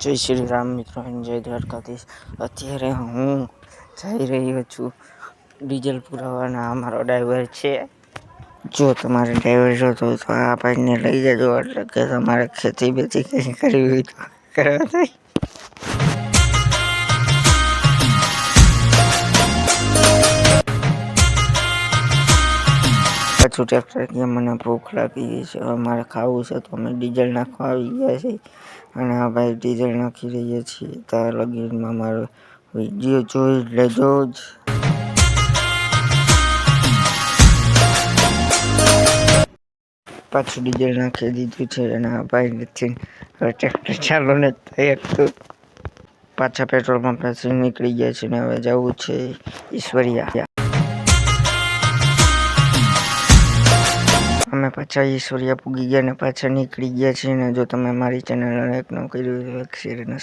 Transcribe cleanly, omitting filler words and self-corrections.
જય શ્રી રામ મિત્રો, જય દ્વારકાધીશ। અત્યારે હું જઈ રહ્યો છું ડીઝલ પુરાવાના। અમારો ડ્રાઈવર છે। જો તમારે ડ્રાઈવર જોતો હોય તો આ ભાઈને લઈ જજો, એટલે કે તમારે ખેતી બેતી કંઈ કરવી હોય તો કરવા થાય। પાછું ટ્રેક્ટર કે મને ભૂખ લાગી ગઈ છે, હવે મારે ખાવું છે તો અમે ડીઝલ નાખવા આવી ગયા છીએ અને આ ભાઈ ડીઝલ નાખી રહ્યા છીએ। ત્યાં લગીનમાં મારો વિડીયો જોઈ લેજો જ। પાછું ડીઝલ નાખી દીધું છે અને આ ભાઈ નથી હવે ટ્રેક્ટર ચાલો ને એક તો પાછા પેટ્રોલ પંપેથી નીકળી ગયા છે ને હવે જવું છે ઈશ્વરિયા। અમે પાછા ઈશ્વરિયા પૂગી ગયા ને પાછા નીકળી ગયા છીએ ને જો તમે મારી ચેનલને લાઈક ન કર્યું તો લાઈક શેર અને